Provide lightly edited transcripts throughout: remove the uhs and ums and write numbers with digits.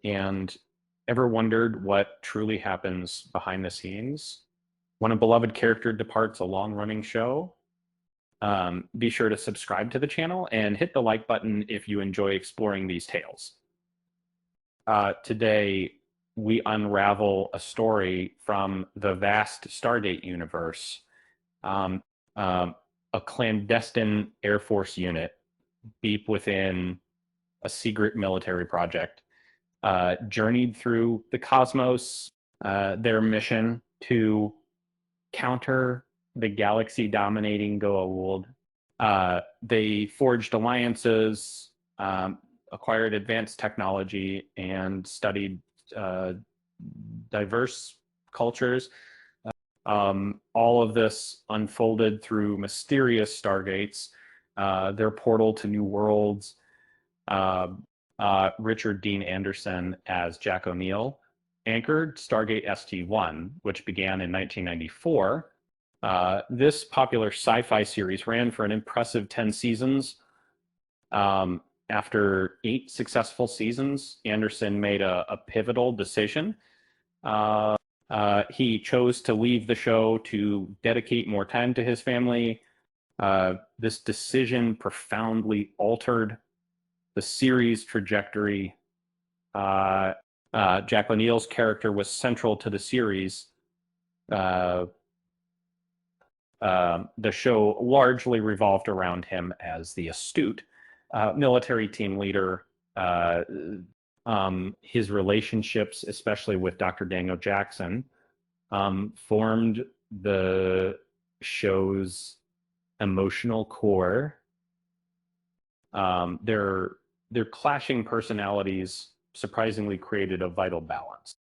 And ever wondered what truly happens behind the scenes when a beloved character departs a long-running show? Be sure to subscribe to the channel and hit the like button if you enjoy exploring these tales. Today, we unravel a story from the vast Stargate universe. A clandestine Air Force unit deep within a secret military project journeyed through the cosmos. Their mission to counter the galaxy-dominating Goa'uld. They forged alliances, acquired advanced technology, and studied diverse cultures. All of this unfolded through mysterious Stargates, their portal to new worlds. Richard Dean Anderson as Jack O'Neill anchored Stargate SG-1, which began in 1994. This popular sci-fi series ran for an impressive 10 seasons. After 8 successful seasons, Anderson made a pivotal decision. He chose to leave the show to dedicate more time to his family. This decision profoundly altered the series' trajectory. Jack O'Neill's character was central to the series. The show largely revolved around him as the astute military team leader. His relationships, especially with Dr. Daniel Jackson, formed the show's emotional core. Their clashing personalities surprisingly created a vital balance.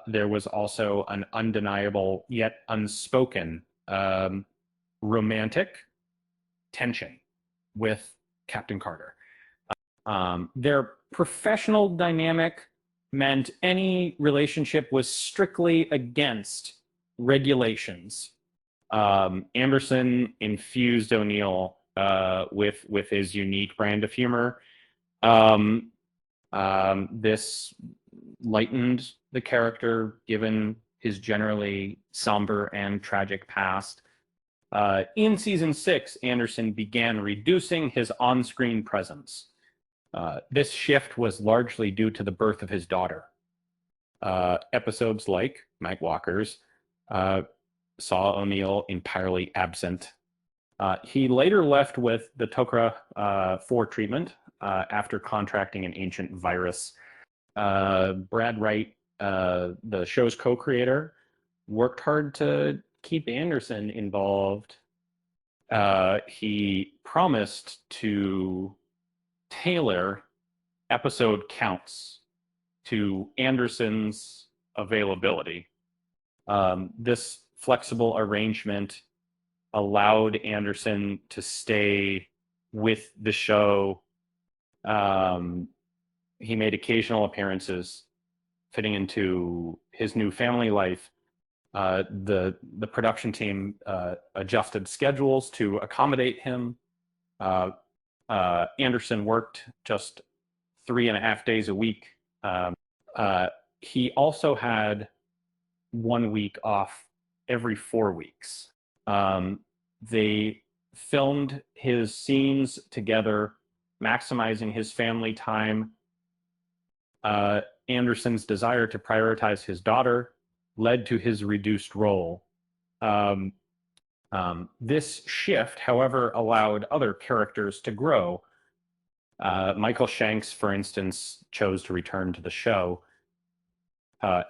There was also an undeniable yet unspoken romantic tension with Captain Carter. Their professional dynamic meant any relationship was strictly against regulations. Anderson infused O'Neill with his unique brand of humor. This lightened the character given his generally somber and tragic past. In season 6, Anderson began reducing his on-screen presence. This shift was largely due to the birth of his daughter. Episodes like Night Walkers saw O'Neill entirely absent. He later left with the Tok'ra for treatment after contracting an ancient virus. Brad Wright, the show's co-creator, worked hard to keep Anderson involved. He promised to tailor episode counts to Anderson's availability. This flexible arrangement allowed Anderson to stay with the show. He made occasional appearances fitting into his new family life. The production team adjusted schedules to accommodate him. Anderson worked just 3.5 days a week. He also had 1 week off every 4 weeks. They filmed his scenes together, maximizing his family time. Anderson's desire to prioritize his daughter led to his reduced role. This shift, however, allowed other characters to grow. Michael Shanks, for instance, chose to return to the show.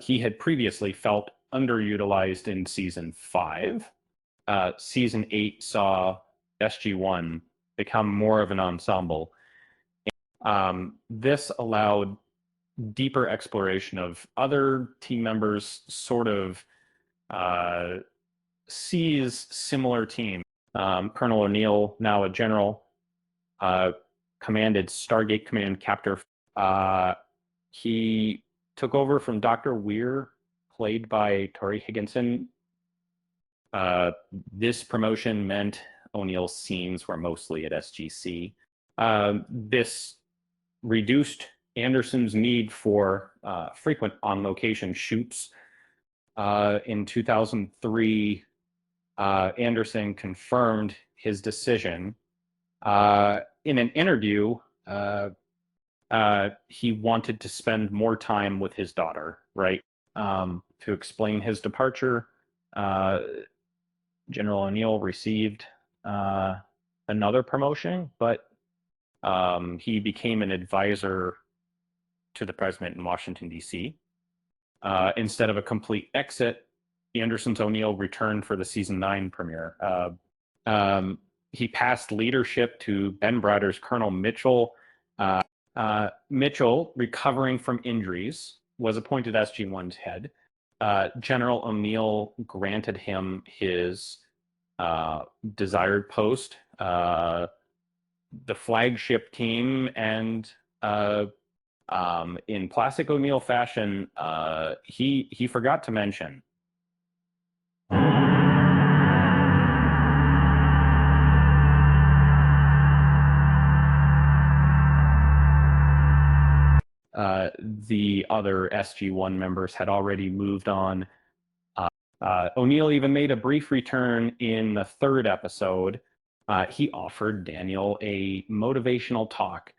He had previously felt underutilized in season 5. Season 8 saw SG-1 become more of an ensemble. This allowed deeper exploration of other team members, sort of sees similar teams. Colonel O'Neill, now a general, commanded Stargate Command Captor. He took over from Dr. Weir, played by Tori Higginson. This promotion meant O'Neill's scenes were mostly at SGC. This reduced Anderson's need for frequent on-location shoots. In 2003, Anderson confirmed his decision. In an interview, he wanted to spend more time with his daughter, right? To explain his departure, General O'Neill received another promotion, but he became an advisor to the president in Washington, D.C. Instead of a complete exit, Anderson's O'Neill returned for the season 9 premiere. He passed leadership to Ben Browder's Colonel Mitchell. Mitchell, recovering from injuries, was appointed SG-1's head. General O'Neill granted him his desired post. The flagship team, and in classic O'Neill fashion, he forgot to mention the other SG-1 members had already moved on. O'Neill even made a brief return in the 3rd episode. He offered Daniel a motivational talk.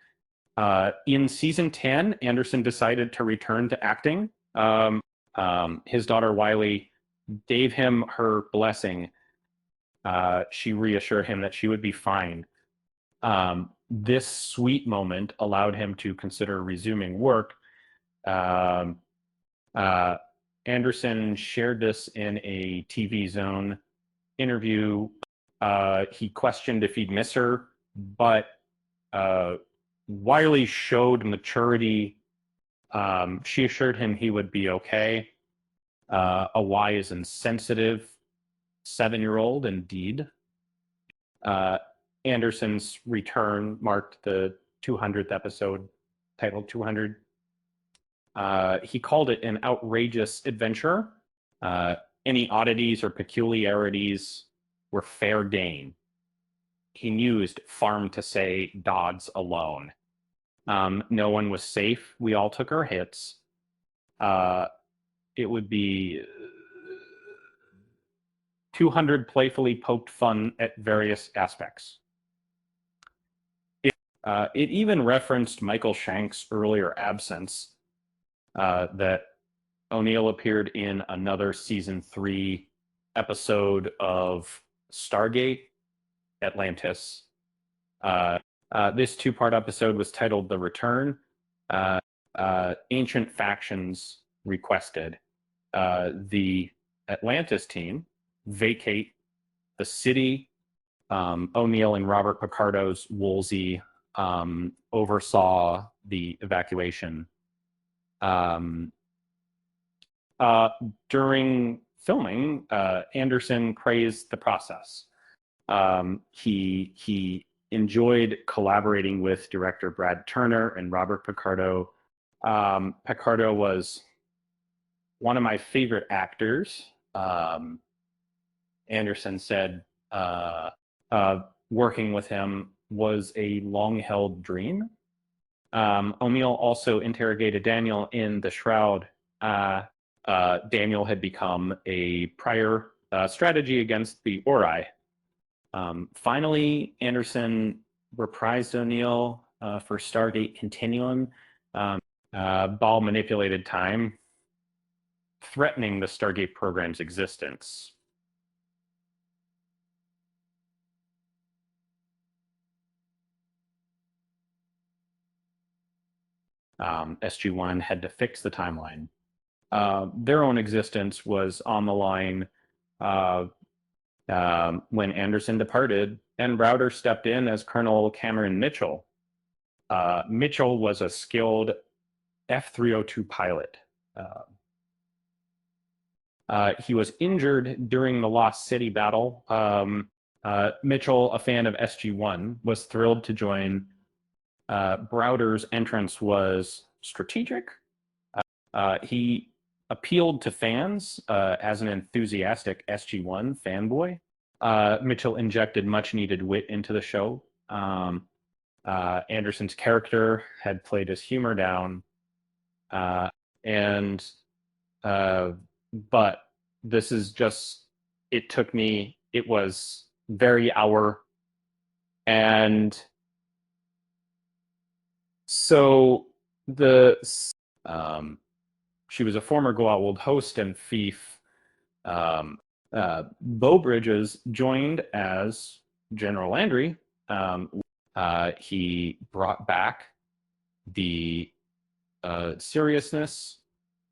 In season 10, Anderson decided to return to acting. His daughter Wiley gave him her blessing. She reassured him that she would be fine. This sweet moment allowed him to consider resuming work. Anderson shared this in a TV Zone interview. He questioned if he'd miss her, but Wiley showed maturity. She assured him he would be okay. A wise and sensitive 7-year-old, indeed. Anderson's return marked the 200th episode, titled 200. He called it an outrageous adventure. Any oddities or peculiarities were fair game. He used farm to say Dodds alone. No one was safe. We all took our hits. It would be 200 playfully poked fun at various aspects. It even referenced Michael Shank's earlier absence, that O'Neill appeared in another season 3 episode of Stargate, Atlantis. This 2-part episode was titled The Return. Ancient factions requested the Atlantis team vacate the city. O'Neill and Robert Picardo's Woolsey oversaw the evacuation. During filming, Anderson praised the process. He enjoyed collaborating with director Brad Turner and Robert Picardo. Picardo was one of my favorite actors. Anderson said working with him was a long-held dream. O'Neill also interrogated Daniel in The Shroud. Daniel had become a prior strategy against the Ori. Finally, Anderson reprised O'Neill for Stargate Continuum. Ball manipulated time, threatening the Stargate program's existence. SG-1 had to fix the timeline. Their own existence was on the line when Anderson departed, and Browder stepped in as Colonel Cameron Mitchell. Mitchell was a skilled F-302 pilot. He was injured during the Lost City battle. Mitchell, a fan of SG-1, was thrilled to join. Browder's entrance was strategic. He appealed to fans as an enthusiastic SG-1 fanboy. Mitchell injected much-needed wit into the show. Anderson's character had played his humor down, and but this is just, it took me, it was very hour. And so the um, she was a former Goa'uld host and fief. Beau Bridges joined as General Landry. Um, he brought back the seriousness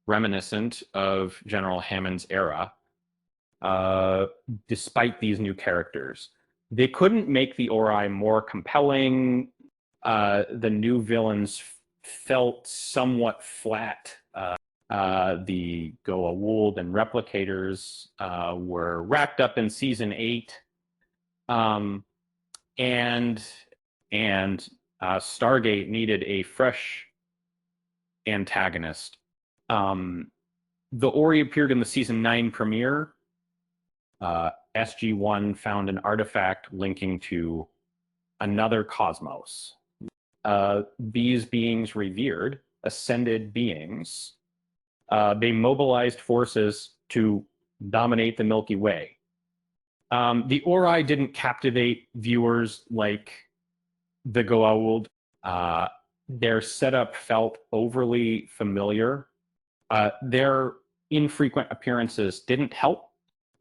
reminiscent of General Hammond's era, uh, despite these new characters. They couldn't make the Ori more compelling. The new villains felt somewhat flat. The Goa'uld and replicators were wrapped up in season 8, um, and Stargate needed a fresh antagonist. The Ori appeared in the season 9 premiere. SG-1 found an artifact linking to another cosmos. These beings revered, ascended beings. They mobilized forces to dominate the Milky Way. The Ori didn't captivate viewers like the Goa'uld. Their setup felt overly familiar. Their infrequent appearances didn't help.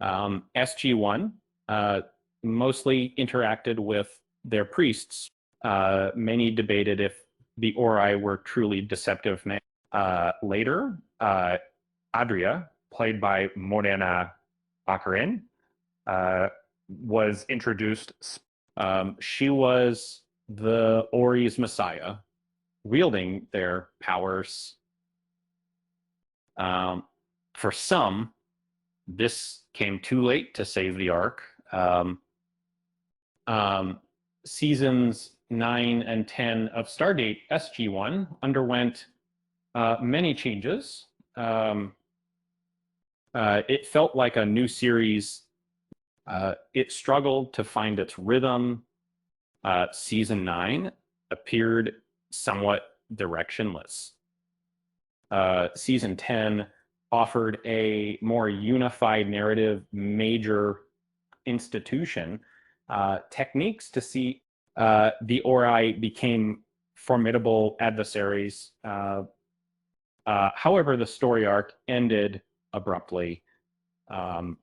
SG-1 mostly interacted with their priests. Many debated if the Ori were truly deceptive men. Later, Adria, played by Morena Baccarin, was introduced. She was the Ori's messiah, wielding their powers. For some, this came too late to save the Ark. Seasons 9 and 10 of Stargate SG-1 underwent many changes. It felt like a new series. It struggled to find its rhythm. Season 9 appeared somewhat directionless. Season 10 offered a more unified narrative, major institution, techniques to see the Ori became formidable adversaries. However, the story arc ended abruptly. The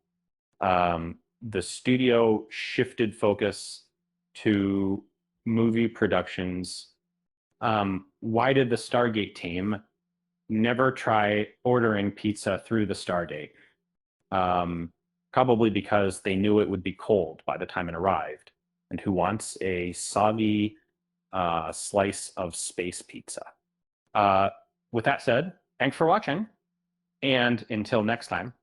studio shifted focus to movie productions. Why did the Stargate team never try ordering pizza through the Stardate? Probably because they knew it would be cold by the time it arrived. And who wants a soggy slice of space pizza? With that said, thanks for watching. And until next time.